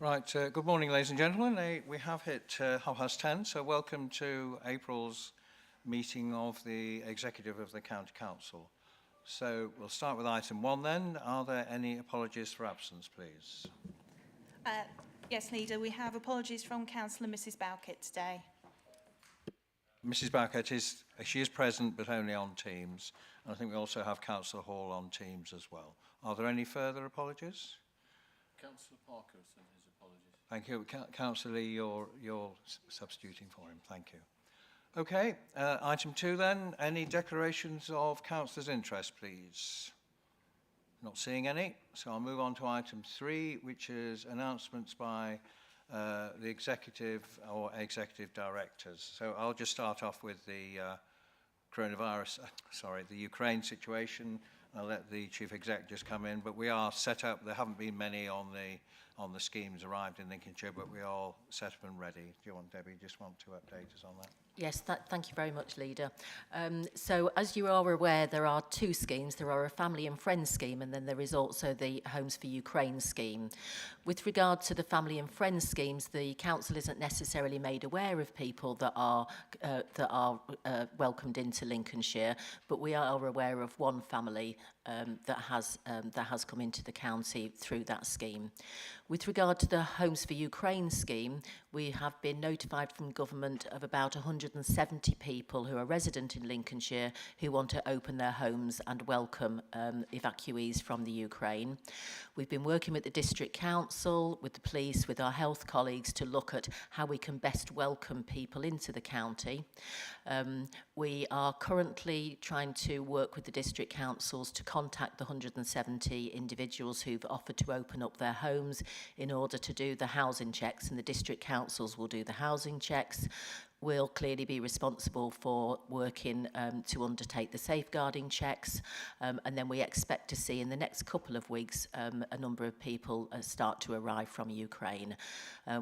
Right, good morning, ladies and gentlemen. We have hit 10:30, so welcome to April's meeting of the Executive of the County Council. So we'll start with item 1 then. Are there any apologies for absence, please? Yes, Leader, we have apologies from Councillor Mrs Bowkett today. Mrs Bowkett is present, but only on Teams. And I think we also have Councillor Hall on Teams as well. Are there any further apologies? Councillor Parker sent his apologies. Thank you. Councillor Lee, you're substituting for him. Thank you. Okay, item 2 then. Any declarations of councillors' interest, please? Not seeing any, so I'll move on to item 3, which is announcements by the executive or executive directors. So I'll just start off with the the Ukraine situation. I'll let the chief exec just come in, but we are set up. There haven't been many on the schemes arrived in Lincolnshire, but we are all set up and ready. Do you want, Debbie, just want to update us on that? Yes, thank you very much, Leader. So as you are aware, there are 2 schemes. There are a family and friends scheme, and then there is also the Homes for Ukraine scheme. With regard to the family and friends schemes, the council isn't necessarily made aware of people that are welcomed into Lincolnshire, but we are aware of one family that has come into the county through that scheme. With regard to the Homes for Ukraine scheme, we have been notified from government of about 170 people who are resident in Lincolnshire who want to open their homes and welcome evacuees from the Ukraine. We've been working with the district council, with the police, with our health colleagues to look at how we can best welcome people into the county. We are currently trying to work with the district councils to contact the 170 individuals who've offered to open up their homes in order to do the housing checks, and the district councils will do the housing checks. We'll clearly be responsible for working to undertake the safeguarding checks, and then we expect to see in the next couple of weeks a number of people start to arrive from Ukraine.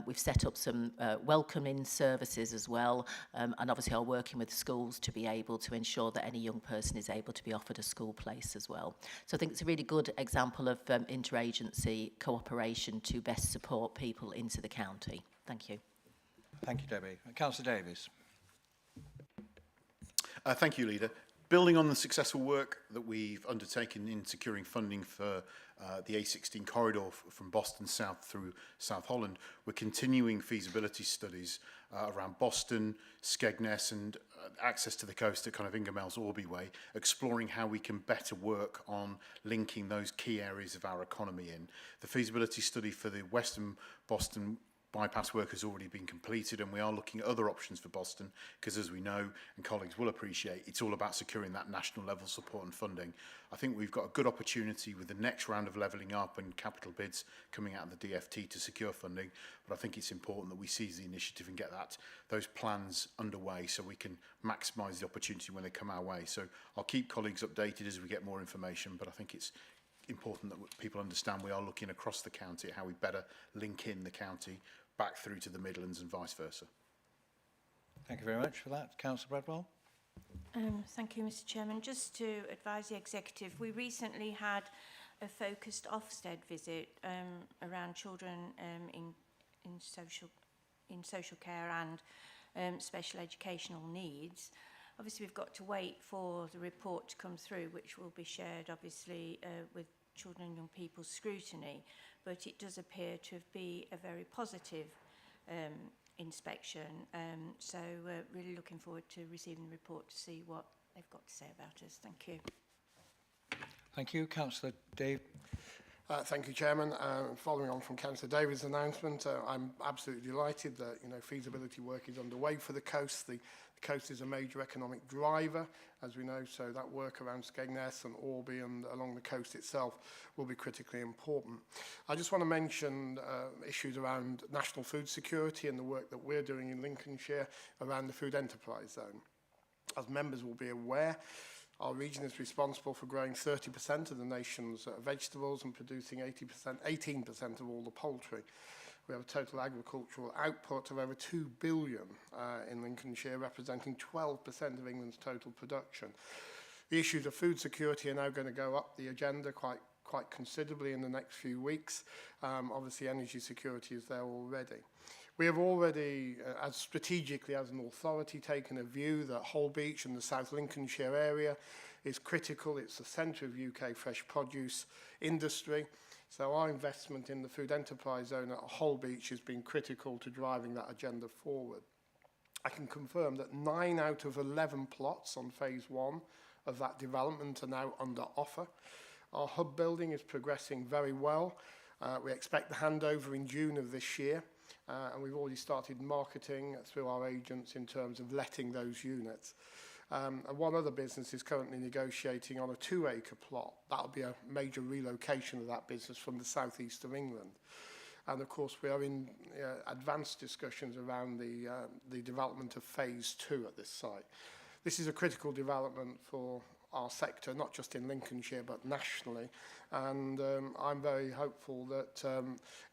We've set up some welcoming services as well, and obviously are working with schools to be able to ensure that any young person is able to be offered a school place as well. So I think it's a really good example of interagency cooperation to best support people into the county. Thank you. Thank you, Debbie. Councillor Davies. Thank you, Leader. Building on the successful work that we've undertaken in securing funding for the A16 corridor from Boston South through South Holland, we're continuing feasibility studies around Boston, Skegness and access to the coast at kind of Ingermells Orby Way, exploring how we can better work on linking those key areas of our economy in. The feasibility study for the Western Boston bypass work has already been completed, and we are looking at other options for Boston because, as we know and colleagues will appreciate, it's all about securing that national level support and funding. I think we've got a good opportunity with the next round of levelling up and capital bids coming out of the DFT to secure funding, but I think it's important that we seize the initiative and get those plans underway so we can maximise the opportunity when they come our way. So I'll keep colleagues updated as we get more information, but I think it's important that people understand we are looking across the county at how we better link in the county back through to the Midlands and vice versa. Thank you very much for that. Councillor Bradwell. Thank you, Mr Chairman. Just to advise the Executive, we recently had a focused Ofsted visit around children in social care and special educational needs. Obviously, we've got to wait for the report to come through, which will be shared, obviously, with children and young people's scrutiny, but it does appear to be a very positive inspection. So really looking forward to receiving the report to see what they've got to say about us. Thank you. Thank you. Councillor Dave. Thank you, Chairman. Following on from Councillor Davies' announcement, I'm absolutely delighted that feasibility work is underway for the coast. The coast is a major economic driver, as we know, so that work around Skegness and Orby and along the coast itself will be critically important. I just want to mention issues around national food security and the work that we're doing in Lincolnshire around the food enterprise zone. As members will be aware, our region is responsible for growing 30% of the nation's vegetables and producing 18% of all the poultry. We have a total agricultural output of over 2 billion in Lincolnshire, representing 12% of England's total production. The issues of food security are now going to go up the agenda quite quite considerably in the next few weeks. Obviously, energy security is there already. We have already, as strategically as an authority, taken a view that Holbeach and the South Lincolnshire area is critical. It's the centre of UK fresh produce industry. So our investment in the food enterprise zone at Holbeach has been critical to driving that agenda forward. I can confirm that 9 out of 11 plots on phase 1 of that development are now under offer. Our hub building is progressing very well. We expect the handover in June of this year, and we've already started marketing through our agents in terms of letting those units. And one other business is currently negotiating on a 2-acre plot. That'll be a major relocation of that business from the southeast of England. And of course, we are in advanced discussions around the development of phase 2 at this site. This is a critical development for our sector, not just in Lincolnshire, but nationally. And I'm very hopeful that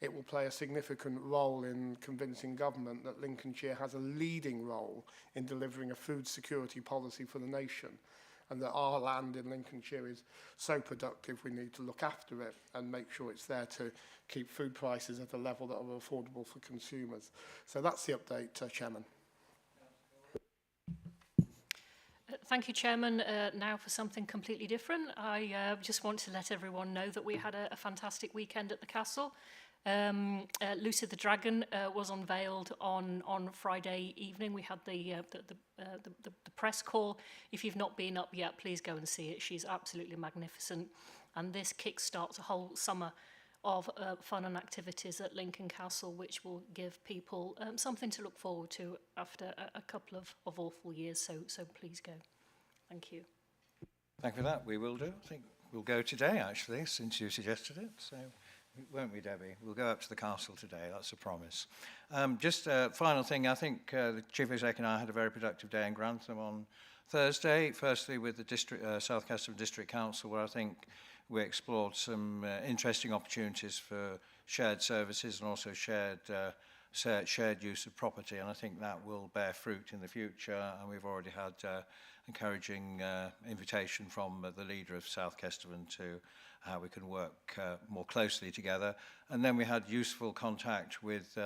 it will play a significant role in convincing government that Lincolnshire has a leading role in delivering a food security policy for the nation, and that our land in Lincolnshire is so productive we need to look after it and make sure it's there to keep food prices at a level that are affordable for consumers. So that's the update, Chairman. Thank you, Chairman. Now for something completely different. I just want to let everyone know that we had a fantastic weekend at the castle. Lucy the Dragon was unveiled on Friday evening. We had the press call. If you've not been up yet, please go and see it. She's absolutely magnificent. And this kickstarts a whole summer of fun and activities at Lincoln Castle, which will give people something to look forward to after a couple of awful years. So please go. Thank you. Thank you for that. We will do. I think we'll go today, actually, since you suggested it. So, won't we, Debbie? We'll go up to the castle today. That's a promise. Just a final thing. I think the Chief Exec and I had a very productive day in Grantham on Thursday. Firstly, with the South Kestrel District Council, where I think we explored some interesting opportunities for shared services and also shared use of property, and I think that will bear fruit in the future. And we've already had encouraging invitation from the leader of South Kestrel to how we can work more closely together. And then we had useful contact with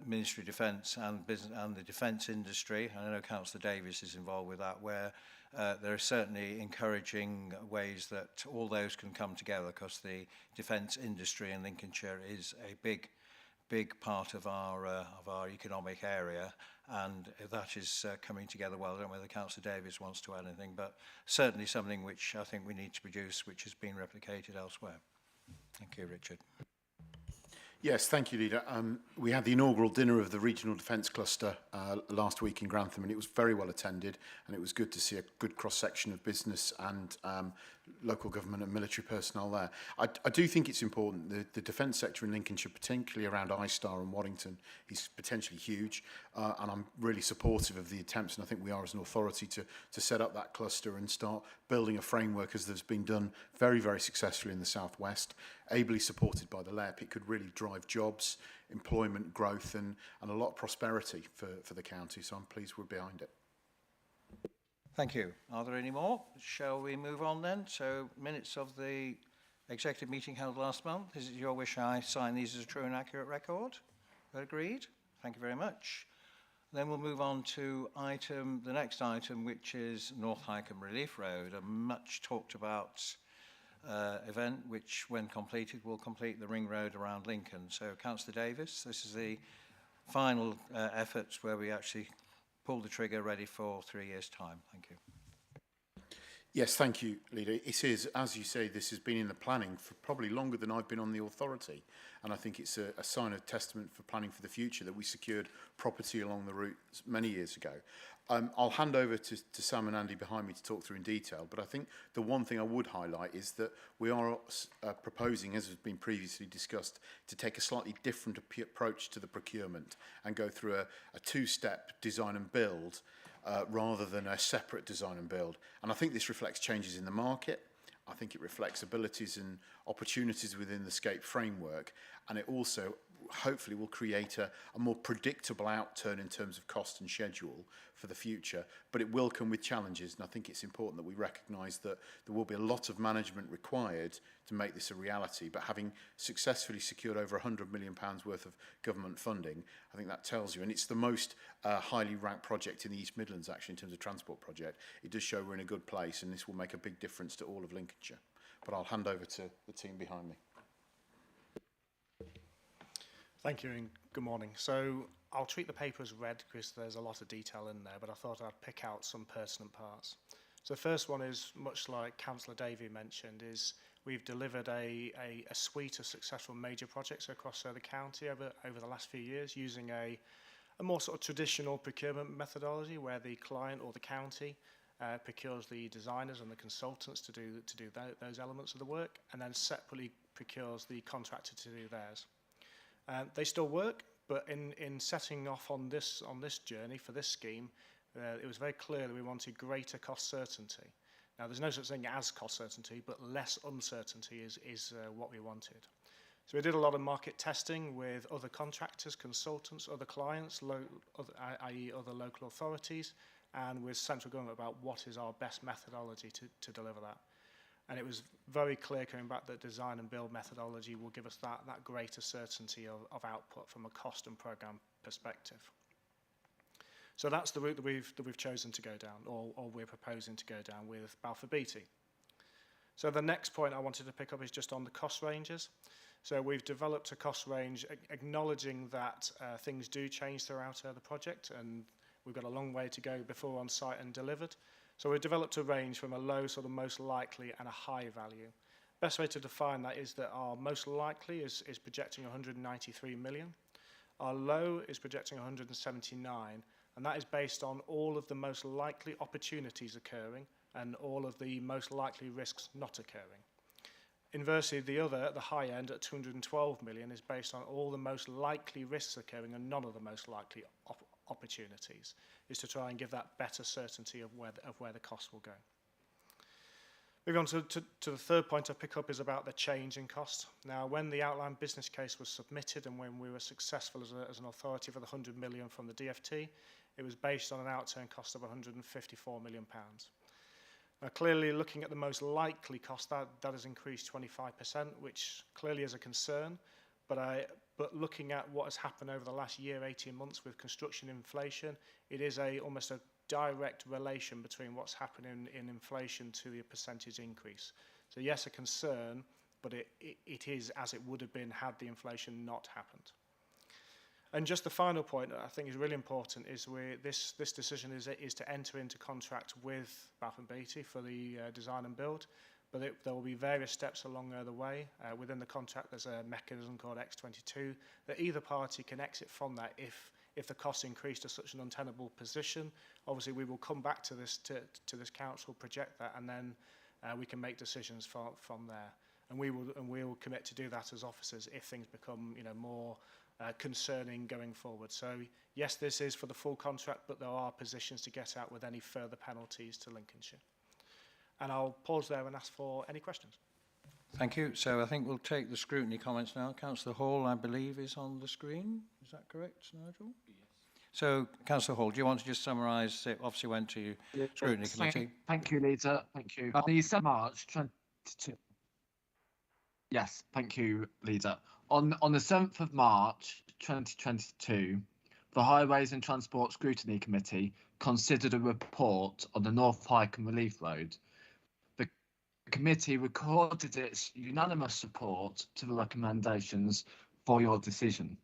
Ministry of Defence and the defence industry. And I know Councillor Davies is involved with that, where there are certainly encouraging ways that all those can come together, because the defence industry in Lincolnshire is a big part of our economic area, and that is coming together well. I don't know whether Councillor Davies wants to add anything, but certainly something which I think we need to produce, which has been replicated elsewhere. Thank you, Richard. Yes, thank you, Leader. We had the inaugural dinner of the Regional Defence Cluster last week in Grantham, and it was very well attended, and it was good to see a good cross-section of business and local government and military personnel there. I do think it's important. The defence sector in Lincolnshire, particularly around iStar and Waddington, is potentially huge, and I'm really supportive of the attempts, and I think we are as an authority to set up that cluster and start building a framework, as there's been done very, very successfully in the southwest, ably supported by the LEP. It could really drive jobs, employment, growth, and a lot of prosperity for the county, so I'm pleased we're behind it. Thank you. Are there any more? Shall we move on then? So, minutes of the executive meeting held last month. Is it your wish I sign these as a true and accurate record? Agreed. Thank you very much. Then we'll move on to the next item, which is North Highcombe Relief Road, a much talked about event, which, when completed, will complete the ring road around Lincoln. So, Councillor Davis, this is the final efforts where we actually pull the trigger, ready for 3 years' time. Thank you. Yes, thank you, Leader. It is, as you say, this has been in the planning for probably longer than I've been on the authority, and I think it's a sign of testament for planning for the future that we secured property along the route many years ago. I'll hand over to Sam and Andy behind me to talk through in detail, but I think the one thing I would highlight is that we are proposing, as has been previously discussed, to take a slightly different approach to the procurement and go through a two-step design and build rather than a separate design and build. And I think this reflects changes in the market. I think it reflects abilities and opportunities within the SCAPE framework, and it also hopefully will create a more predictable outturn in terms of cost and schedule for the future, but it will come with challenges, and I think it's important that we recognise that there will be a lot of management required to make this a reality, but having successfully secured over £100 million worth of government funding, I think that tells you, and it's the most highly ranked project in the East Midlands actually in terms of transport project. It does show we're in a good place, and this will make a big difference to all of Lincolnshire. But I'll hand over to the team behind me. Thank you and good morning. So I'll treat the paper as read because there's a lot of detail in there, but I thought I'd pick out some pertinent parts. So the first one is, much like Councillor Davey mentioned, is we've delivered a suite of successful major projects across the county over the last few years using a more sort of traditional procurement methodology where the client or the county procures the designers and the consultants to do those elements of the work, and then separately procures the contractor to do theirs. They still work, but in setting off on this journey for this scheme, it was very clear that we wanted greater cost certainty. Now, there's no such thing as cost certainty, but less uncertainty is what we wanted. So we did a lot of market testing with other contractors, consultants, other clients, i.e. other local authorities, and with central government about what is our best methodology to deliver that. And it was very clear coming back that design and build methodology will give us that greater certainty of output from a cost and programme perspective. So that's the route that we've chosen to go down, or we're proposing to go down with Balfour Beatty. So the next point I wanted to pick up is just on the cost ranges. So we've developed a cost range acknowledging that things do change throughout the project, and we've got a long way to go before on site and delivered. So we've developed a range from a low, sort of most likely, and a high value. Best way to define that is that our most likely is projecting 193 million. Our low is projecting 179, and that is based on all of the most likely opportunities occurring and all of the most likely risks not occurring. Inversely, the high end at 212 million is based on all the most likely risks occurring and none of the most likely opportunities, is to try and give that better certainty of where the cost will go. Moving on to the third point I pick up is about the change in cost. Now, when the outline business case was submitted and when we were successful as an authority for the 100 million from the DFT, it was based on an outturn cost of £154 million. Now, clearly, looking at the most likely cost, that has increased 25%, which clearly is a concern. But looking at what has happened over the last year, 18 months with construction inflation, it is almost a direct relation between what's happening in inflation to the percentage increase. So yes, a concern, but it is as it would have been had the inflation not happened. And just the final point that I think is really important is this decision is to enter into contract with Balfour Beatty for the design and build, but there will be various steps along the way. Within the contract, there's a mechanism called X22 that either party can exit from that if the costs increase to such an untenable position. Obviously, we will come back to this council, project that, and then we can make decisions from there. And we will commit to do that as officers if things become more concerning going forward. So yes, this is for the full contract, but there are positions to get out with any further penalties to Lincolnshire. And I'll pause there and ask for any questions. Thank you. So I think we'll take the scrutiny comments now. Councillor Hall, I believe, is on the screen. Is that correct, Nigel? Yes. So, Councillor Hall, do you want to just summarise? It obviously went to scrutiny committee. Thank you, Leader. Thank you. On the 7th of March 22. Yes, thank you, Leader. On the 7th of March 2022, the Highways and Transport Scrutiny Committee considered a report on the North Highcombe Relief Road. The committee recorded its unanimous support to the recommendations for your decision.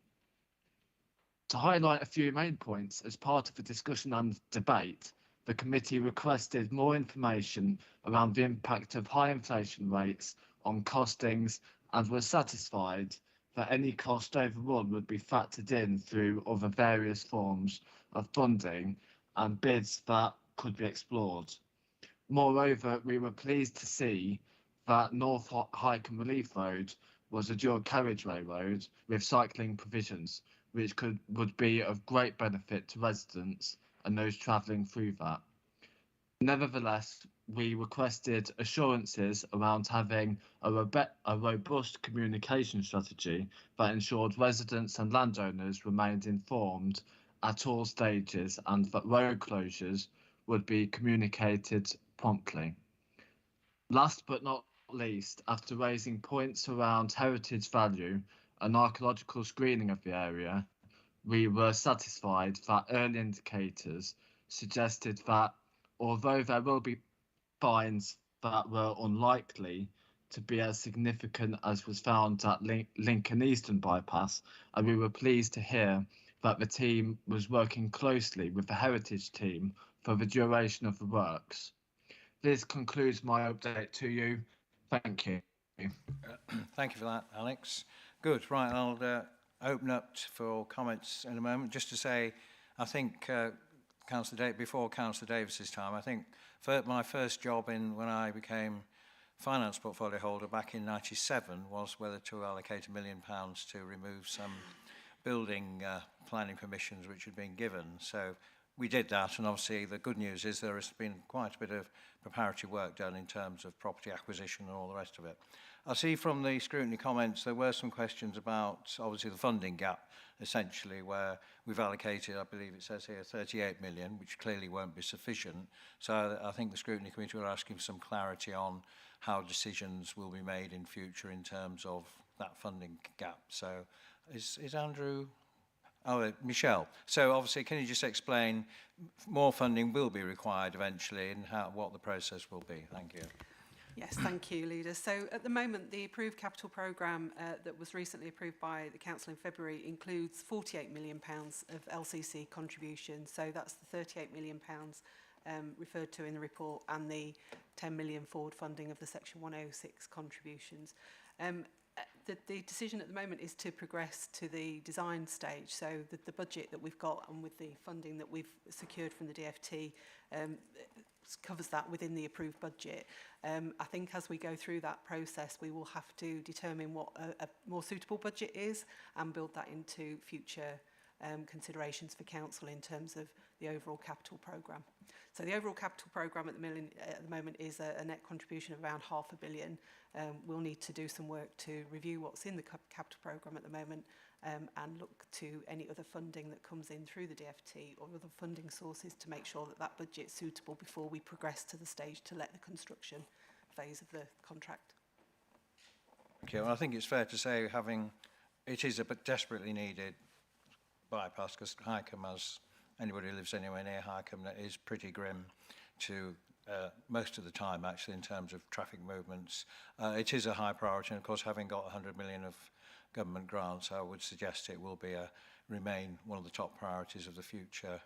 To highlight a few main points as part of the discussion and debate, the committee requested more information around the impact of high inflation rates on costings and was satisfied that any cost overrun would be factored in through other various forms of funding and bids that could be explored. Moreover, we were pleased to see that North Highcombe Relief Road was a dual carriageway road with cycling provisions, which would be of great benefit to residents and those travelling through that. Nevertheless, we requested assurances around having a robust communication strategy that ensured residents and landowners remained informed at all stages and that road closures would be communicated promptly. Last but not least, after raising points around heritage value and archaeological screening of the area, we were satisfied that early indicators suggested that although there will be finds that were unlikely to be as significant as was found at Lincoln Eastern bypass, and we were pleased to hear that the team was working closely with the heritage team for the duration of the works. This concludes my update to you. Thank you. Thank you for that, Alex. Good. Right, I'll open up for comments in a moment. Just to say, I think before Councillor Davis's time, I think my first job when I became finance portfolio holder back in '97 was whether to allocate £1 million to remove some building planning permissions which had been given. So we did that, and obviously the good news is there has been quite a bit of preparatory work done in terms of property acquisition and all the rest of it. I see from the scrutiny comments there were some questions about obviously the funding gap, essentially, where we've allocated, I believe it says here, 38 million, which clearly won't be sufficient. So I think the scrutiny committee are asking for some clarity on how decisions will be made in future in terms of that funding gap. So is Andrew... Oh, Michelle. So obviously, can you just explain more funding will be required eventually and what the process will be? Thank you. Yes, thank you, Leader. So at the moment, the approved capital programme that was recently approved by the Council in February includes £48 million of LCC contribution. So that's the £38 million referred to in the report and the 10 million forward funding of the Section 106 contributions. The decision at the moment is to progress to the design stage. So the budget that we've got and with the funding that we've secured from the DFT covers that within the approved budget. I think as we go through that process, we will have to determine what a more suitable budget is and build that into future considerations for council in terms of the overall capital programme. So the overall capital programme at the moment is a net contribution of around £500 million. We'll need to do some work to review what's in the capital programme at the moment and look to any other funding that comes in through the DFT or other funding sources to make sure that that budget's suitable before we progress to the stage to let the construction phase of the contract. Okay, well, I think it's fair to say it is a desperately needed bypass because Highcombe, as anybody who lives anywhere near Highcombe, that is pretty grim to most of the time actually in terms of traffic movements. It is a high priority, and of course having got 100 million of government grants, I would suggest it will remain one of the top priorities of the future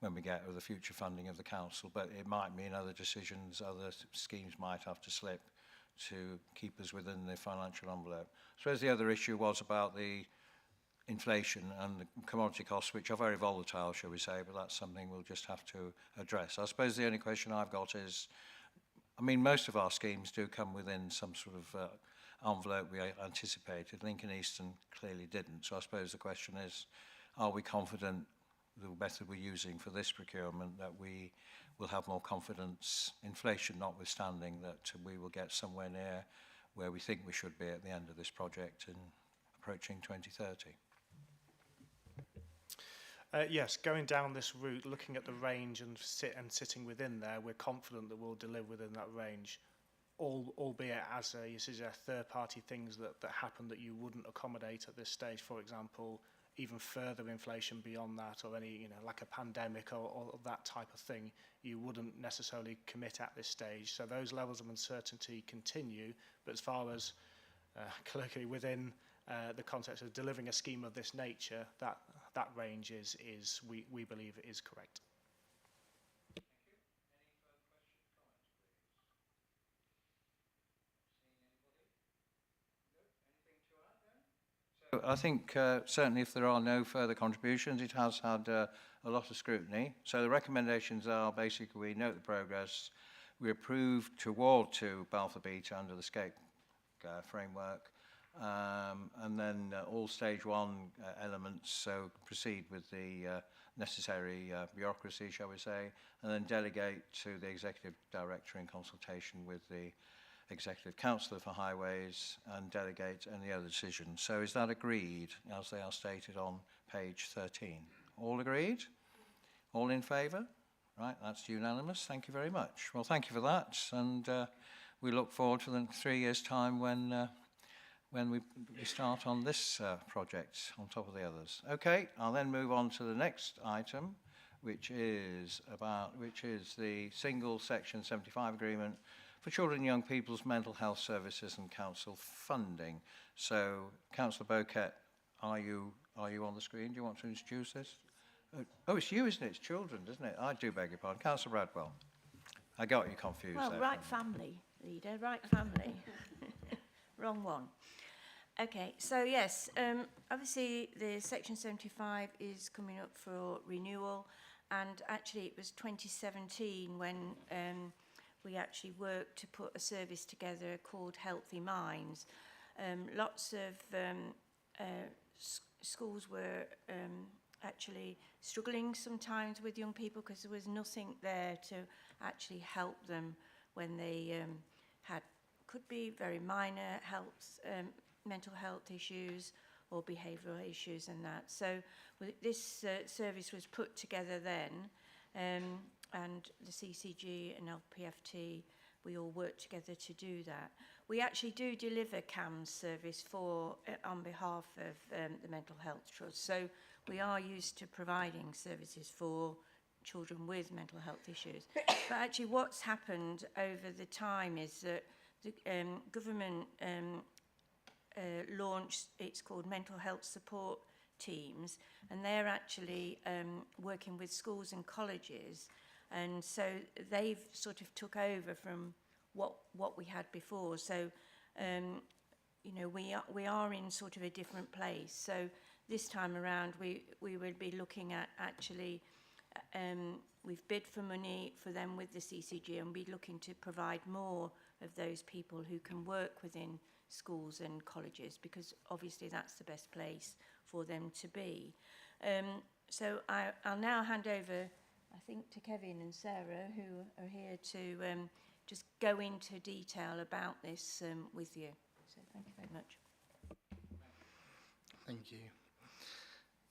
when we get the future funding of the council. But it might mean other decisions, other schemes might have to slip to keep us within the financial envelope. I suppose the other issue was about the inflation and the commodity costs, which are very volatile, shall we say, but that's something we'll just have to address. I suppose the only question I've got is, I mean, most of our schemes do come within some sort of envelope we anticipated. Lincoln Eastern clearly didn't. So I suppose the question is, are we confident the method we're using for this procurement that we will have more confidence, inflation notwithstanding, that we will get somewhere near where we think we should be at the end of this project in approaching 2030? Yes, going down this route, looking at the range and sitting within there, we're confident that we'll deliver within that range, albeit as third-party things that happen that you wouldn't accommodate at this stage. For example, even further inflation beyond that, or any, like a pandemic or that type of thing, you wouldn't necessarily commit at this stage. So those levels of uncertainty continue, but as far as colloquially within the context of delivering a scheme of this nature, that range is we believe is correct. I think certainly if there are no further contributions, it has had a lot of scrutiny. So the recommendations are basically we note the progress, we approve toward to Balfour Beatty under the SCAPE framework, and then all stage one elements, so proceed with the necessary bureaucracy, shall we say, and then delegate to the Executive Director in consultation with the Executive Councillor for Highways and delegate any other decisions. So is that agreed, as they are stated on page 13? All agreed? All in favour? Right, that's unanimous. Thank you very much. Well, thank you for that, and we look forward to the 3 years' time when we start on this project on top of the others. Okay, I'll then move on to the next item, which is the single Section 75 agreement for children and young people's mental health services and council funding. So, Councillor Boquet, are you on the screen? Do you want to introduce this? Oh, it's you, isn't it? It's children, isn't it? I do beg your pardon. Councillor Bradwell. I got you confused Well, there. right family, leader, right family. Wrong one. Okay, so yes, obviously the Section 75 is coming up for renewal, and actually it was 2017 when we actually worked to put a service together called Healthy Minds. Lots of schools were actually struggling sometimes with young people because there was nothing there to actually help them when they could be very minor mental health issues or behavioural issues and that. So this service was put together then, and the CCG and LPFT, we all worked together to do that. We actually do deliver CAMS service on behalf of the Mental Health Trust. So we are used to providing services for children with mental health issues. But actually what's happened over the time is that the government launched, it's called mental health support teams, and they're actually working with schools and colleges, and so they've sort of took over from what we had before. So you know, we are in sort of a different place. So this time around we will be looking at actually we've bid for money for them with the CCG, and be looking to provide more of those people who can work within schools and colleges, because obviously that's the best place for them to be. So I'll now hand over, I think, to Kevin and Sarah, who are here to just go into detail about this with you. So thank you very much. Thank you.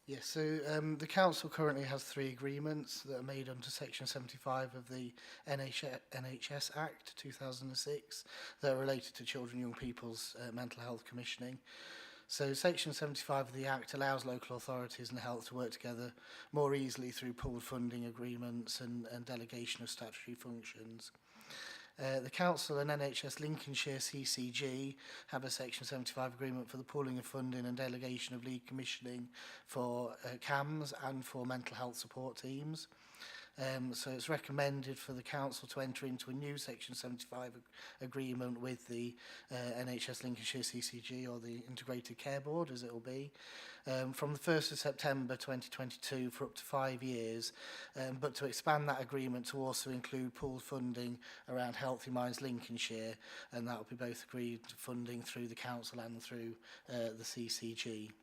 Yes, so the Council currently has 3 agreements that are made under Section 75 of the NHS Act 2006 that are related to children and young people's mental health commissioning. So Section 75 of the Act allows local authorities and health to work together more easily through pooled funding agreements and delegation of statutory functions. The Council and NHS Lincolnshire CCG have a Section 75 agreement for the pooling of funding and delegation of lead commissioning for CAMS and for mental health support teams. So it's recommended for the Council to enter into a new Section 75 agreement with the NHS Lincolnshire CCG, or the Integrated Care Board as it will be, from the 1st of September 2022 for up to 5 years, but to expand that agreement to also include pooled funding around Healthy Minds Lincolnshire, and that will be both agreed funding through the Council and through the CCG.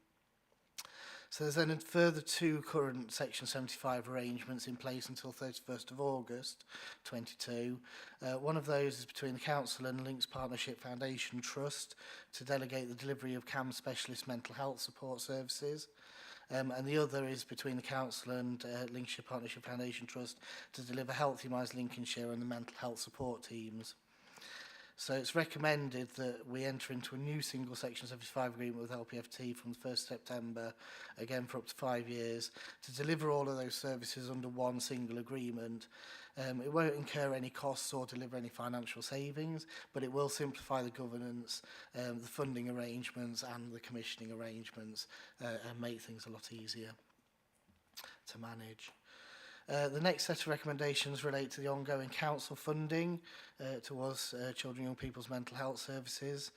So there's then a further 2 current Section 75 arrangements in place until 31st of August 22. One of those is between the Council and Links Partnership Foundation Trust to delegate the delivery of CAM specialist mental health support services. And the other is between the Council and Lincolnshire Partnership Foundation Trust to deliver Healthy Minds Lincolnshire and the mental health support teams. So it's recommended that we enter into a new single Section 75 agreement with LPFT from the 1st of September, again for up to 5 years, to deliver all of those services under one single agreement. It won't incur any costs or deliver any financial savings, but it will simplify the governance, the funding arrangements and the commissioning arrangements, and make things a lot easier to manage. The next set of recommendations relate to the ongoing council funding towards children and young people's mental health services.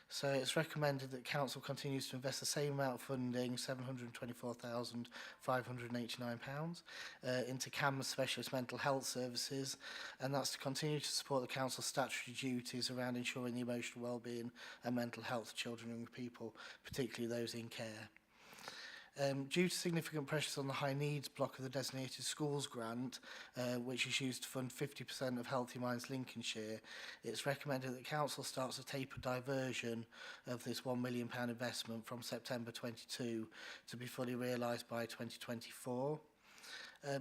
So it's recommended that council continues to invest the same amount of funding, £724,589, into CAMS specialist mental health services, and that's to continue to support the council's statutory duties around ensuring the emotional well-being and mental health of children and young people, particularly those in care. Due to significant pressures on the high needs block of the designated schools grant, which is used to fund 50% of Healthy Minds Lincolnshire, it's recommended that Council starts a tapered diversion of this £1 million investment from September 22 to be fully realised by 2024.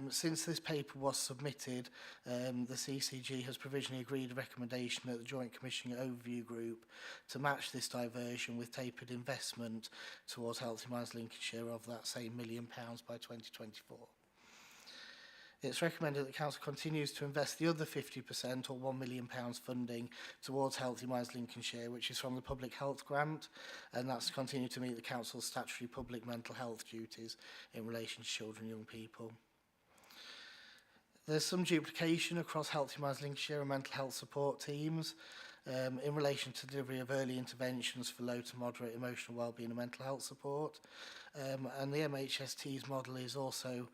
Since this paper was submitted, the CCG has provisionally agreed a recommendation at the Joint Commissioning Overview Group to match this diversion with tapered investment towards Healthy Minds Lincolnshire of that same £1 million by 2024. It's recommended that Council continues to invest the other 50% or £1 million funding towards Healthy Minds Lincolnshire, which is from the Public Health Grant, and that's to continue to meet the Council's statutory public mental health duties in relation to children and young people. There's some duplication across Healthy Minds Lincolnshire and mental health support teams in relation to delivery of early interventions for low to moderate emotional wellbeing and mental health support. And the MHST's model is also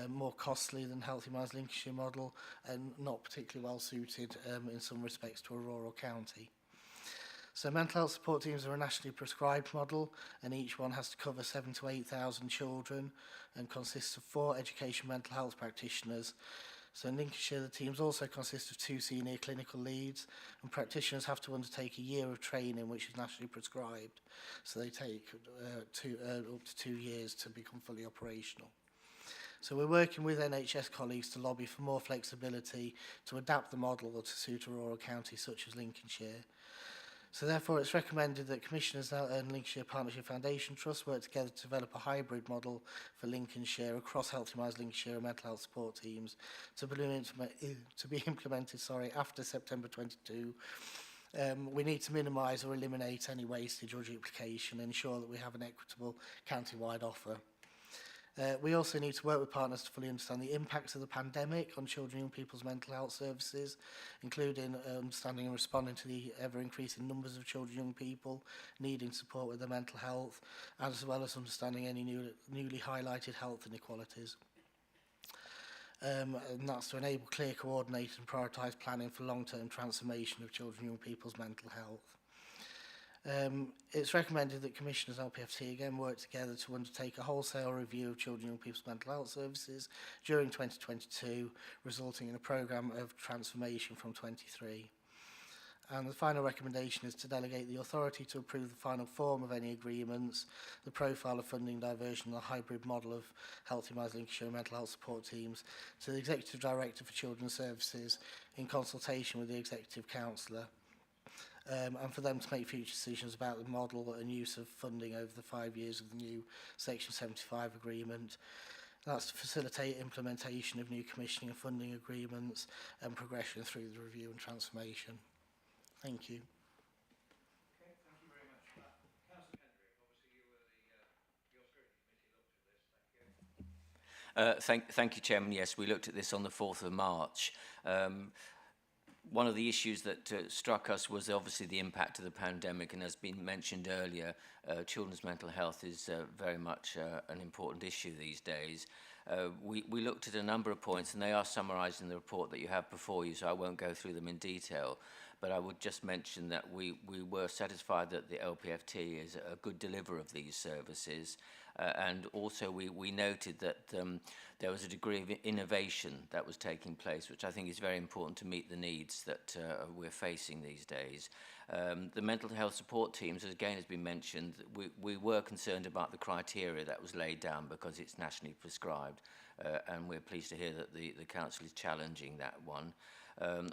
more costly than Healthy Minds Lincolnshire model and not particularly well suited in some respects to a rural county. So mental health support teams are a nationally prescribed model, and each one has to cover 7,000 to 8,000 children and consists of 4 education mental health practitioners. So in Lincolnshire, the teams also consist of 2 senior clinical leads, and practitioners have to undertake a year of training, which is nationally prescribed. So they take up to 2 years to become fully operational. So we're working with NHS colleagues to lobby for more flexibility to adapt the model to suit a rural county such as Lincolnshire. So therefore it's recommended that Commissioners and Lincolnshire Partnership Foundation Trust work together to develop a hybrid model for Lincolnshire across Healthy Minds Lincolnshire and mental health support teams to be implemented after September 22. We need to minimise or eliminate any wastage or duplication and ensure that we have an equitable county-wide offer. We also need to work with partners to fully understand the impacts of the pandemic on children and young people's mental health services, including understanding and responding to the ever-increasing numbers of children and young people needing support with their mental health, as well as understanding any newly highlighted health inequalities. And that's to enable clear, coordinated and prioritised planning for long-term transformation of children and young people's mental health. It's recommended that Commissioners LPFT again work together to undertake a wholesale review of children and young people's mental health services during 2022, resulting in a programme of transformation from 23. And the final recommendation is to delegate the authority to approve the final form of any agreements, the profile of funding diversion and the hybrid model of Healthy Minds Lincolnshire mental health support teams to the Executive Director for Children's Services in consultation with the Executive Councillor. And for them to make future decisions about the model and use of funding over the 5 years of the new Section 75 agreement. That's to facilitate implementation of new commissioning and funding agreements and progression through the review and transformation. Thank you. Okay, thank you very much for that. Councillor Kendrick, obviously you were your scrutiny committee looked at this. Thank you, Chairman. Yes, we looked at this on the 4th of March. One of the issues that struck us was obviously the impact of the pandemic, and as been mentioned earlier, children's mental health is very much an important issue these days. We looked at a number of points, and they are summarised in the report that you have before you, so I won't go through them in detail. But I would just mention that we were satisfied that the LPFT is a good deliverer of these services. And also we noted that there was a degree of innovation that was taking place, which I think is very important to meet the needs that we're facing these days. The mental health support teams, as again has been mentioned, we were concerned about the criteria that was laid down because it's nationally prescribed, and we're pleased to hear that the Council is challenging that one.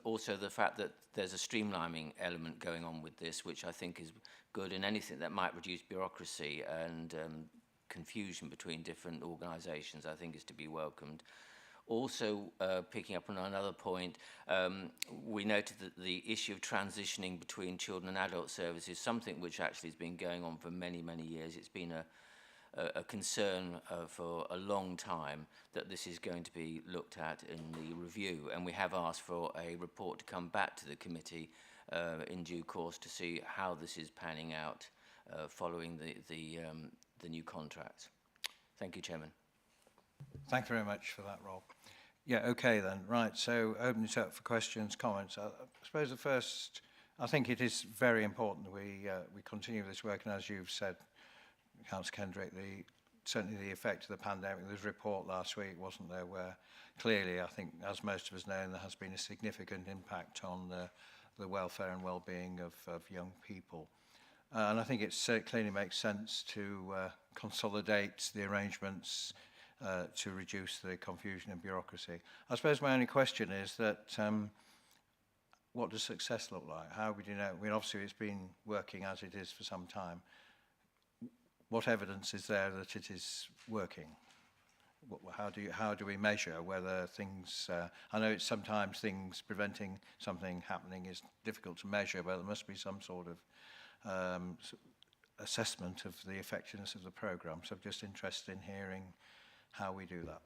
Also the fact that there's a streamlining element going on with this, which I think is good, and anything that might reduce bureaucracy and confusion between different organisations, I think, is to be welcomed. Also, picking up on another point, we noted that the issue of transitioning between children and adult services is something which actually has been going on for many, many years. It's been a concern for a long time that this is going to be looked at in the review, and we have asked for a report to come back to the committee in due course to see how this is panning out following the new contract. Thank you, Chairman. Thank you very much for that, Rob. Yeah, okay then. Right, so open it up for questions, comments. I suppose the first, I think it is very important that we continue this work, and as you've said, Councillor Kendrick, certainly the effect of the pandemic. There was a report last week, wasn't there, where clearly, I think, as most of us know, there has been a significant impact on the welfare and well-being of young people. And I think it clearly makes sense to consolidate the arrangements to reduce the confusion and bureaucracy. I suppose my only question is that what does success look like? How would you know? I mean, obviously it's been working as it is for some time. What evidence is there that it is working? How do we measure whether things? I know it's sometimes things preventing something happening is difficult to measure, but there must be some sort of assessment of the effectiveness of the programme. So I'm just interested in hearing how we do that.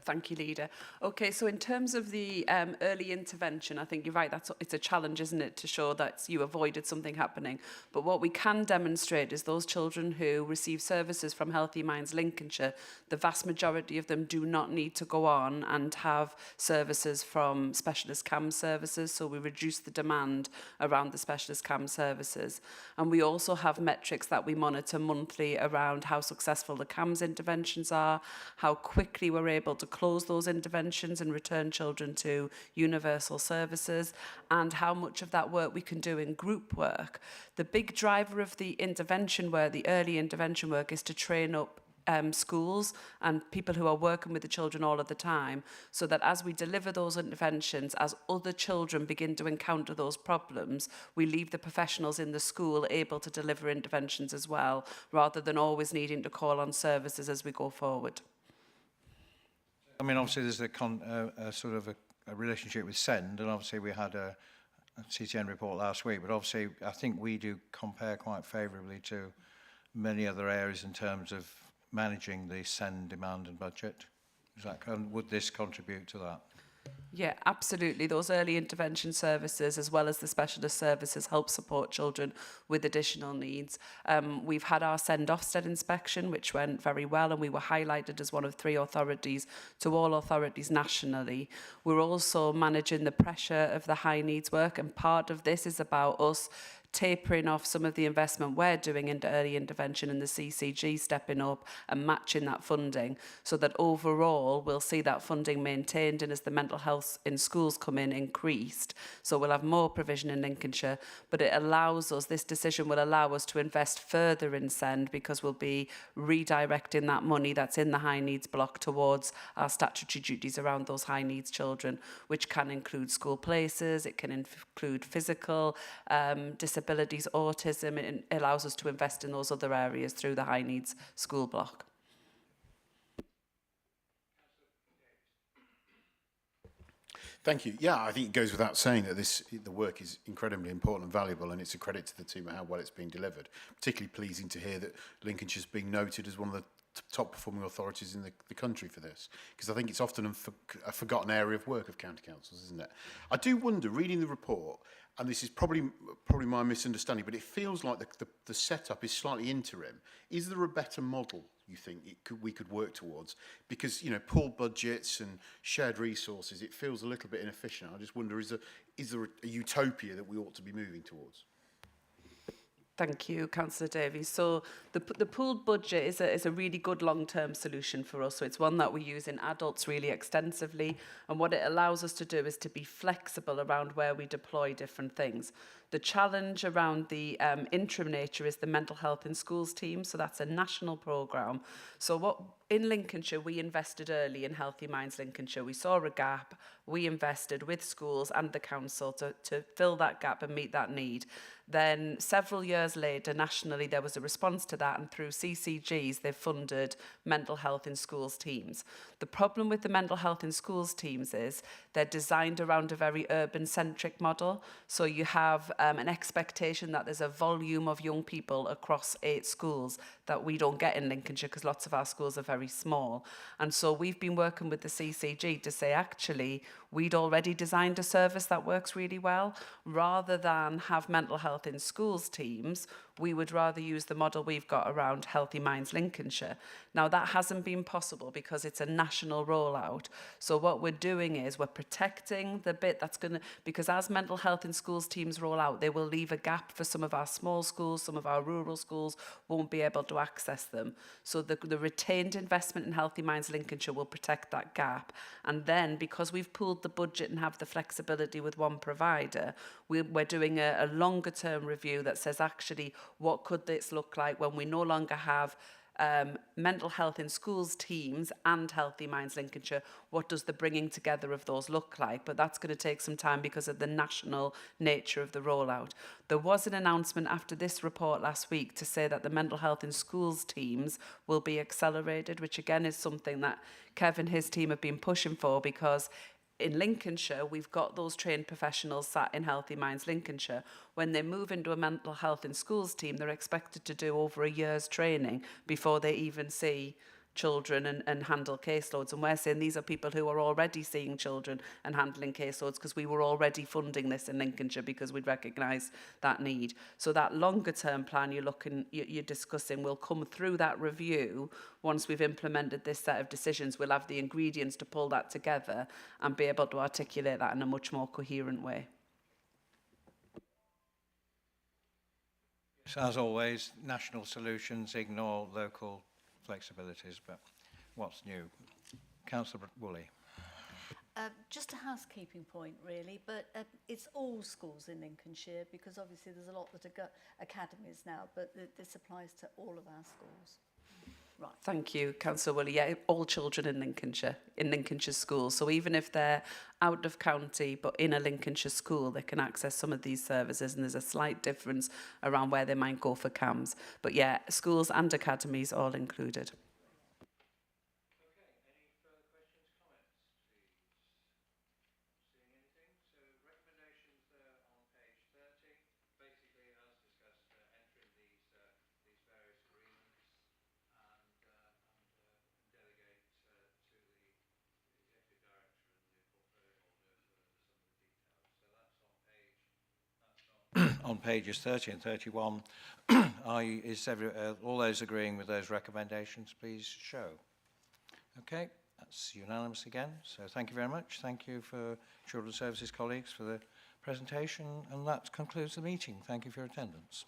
Thank you, Leader. Okay, so in terms of the early intervention, I think you're right, it's a challenge, isn't it, to show that you avoided something happening. But what we can demonstrate is those children who receive services from Healthy Minds Lincolnshire, the vast majority of them do not need to go on and have services from specialist CAM services, so we reduce the demand around the specialist CAM services. And we also have metrics that we monitor monthly around how successful the CAMS interventions are, how quickly we're able to close those interventions and return children to universal services, and how much of that work we can do in group work. The big driver of the intervention work, the early intervention work, is to train up schools and people who are working with the children all of the time, so that as we deliver those interventions, as other children begin to encounter those problems, we leave the professionals in the school able to deliver interventions as well, rather than always needing to call on services as we go forward. I mean, obviously there's a sort of a relationship with SEND, and obviously we had a CTN report last week, but obviously I think we do compare quite favourably to many other areas in terms of managing the SEND demand and budget. Would this contribute to that? Yeah, absolutely. Those early intervention services, as well as the specialist services, help support children with additional needs. We've had our SEND Ofsted inspection, which went very well, and we were highlighted as one of 3 authorities to all authorities nationally. We're also managing the pressure of the high needs work, and part of this is about us tapering off some of the investment we're doing into early intervention and the CCG stepping up and matching that funding, so that overall we'll see that funding maintained, and as the mental health in schools come in, increased. So we'll have more provision in Lincolnshire, but it allows us, this decision will allow us to invest further in SEND, because we'll be redirecting that money that's in the high needs block towards our statutory duties around those high needs children, which can include school places, it can include physical disabilities, autism. It allows us to invest in those other areas through the high needs school block. Thank you. Yeah, I think it goes without saying that the work is incredibly important and valuable, and it's a credit to the team at how well it's being delivered. Particularly pleasing to hear that Lincolnshire's being noted as one of the top performing authorities in the country for this, because I think it's often a forgotten area of work of county councils, isn't it? I do wonder, reading the report, and this is probably my misunderstanding, but it feels like the setup is slightly interim. Is there a better model you think we could work towards? Because, you know, pooled budgets and shared resources, it feels a little bit inefficient. I just wonder, is there a utopia that we ought to be moving towards? Thank you, Councillor Davies. So the pooled budget is a really good long-term solution for us. So it's one that we use in adults really extensively. And what it allows us to do is to be flexible around where we deploy different things. The challenge around the interim nature is the mental health in schools team. So that's a national programme. So in Lincolnshire, we invested early in Healthy Minds Lincolnshire. We saw a gap. We invested with schools and the council to fill that gap and meet that need. Then several years later, nationally, there was a response to that, and through CCGs, they've funded mental health in schools teams. The problem with the mental health in schools teams is they're designed around a very urban-centric model. So you have an expectation that there's a volume of young people across 8 schools that we don't get in Lincolnshire, because lots of our schools are very small. And so we've been working with the CCG to say, actually, we'd already designed a service that works really well. Rather than have mental health in schools teams, we would rather use the model we've got around Healthy Minds Lincolnshire. Now, that hasn't been possible because it's a national rollout. So what we're doing is we're protecting the bit that's going to, because as mental health in schools teams roll out, they will leave a gap for some of our small schools, some of our rural schools won't be able to access them. So the retained investment in Healthy Minds Lincolnshire will protect that gap. And then, because we've pooled the budget and have the flexibility with one provider, we're doing a longer term review that says, actually, what could this look like when we no longer have mental health in schools teams and Healthy Minds Lincolnshire? What does the bringing together of those look like? But that's going to take some time because of the national nature of the rollout. There was an announcement after this report last week to say that the mental health in schools teams will be accelerated, which again is something that Kev and his team have been pushing for, because in Lincolnshire, we've got those trained professionals sat in Healthy Minds Lincolnshire. When they move into a mental health in schools team, they're expected to do over a year's training before they even see children and handle caseloads. And we're saying these are people who are already seeing children and handling caseloads, because we were already funding this in Lincolnshire because we'd recognised that need. So that longer term plan you're discussing will come through that review. Once we've implemented this set of decisions, we'll have the ingredients to pull that together and be able to articulate that in a much more coherent way. So as always, national solutions ignore local flexibilities, but what's new? Councillor Woolley. Just a housekeeping point, really, but it's all schools in Lincolnshire, because obviously there's a lot that are academies now, but this applies to all of our schools. Right. Thank you, Councillor Woolley. Yeah, all children in Lincolnshire schools. So even if they're out of county but in a Lincolnshire school, they can access some of these services, and there's a slight difference around where they might go for CAMS. But yeah, schools and academies all included. On pages 30 and 31, all those agreeing with those recommendations, please show. Okay, that's unanimous again. So thank you very much. Thank you for Children's Services colleagues for the presentation, and that concludes the meeting. Thank you for your attendance.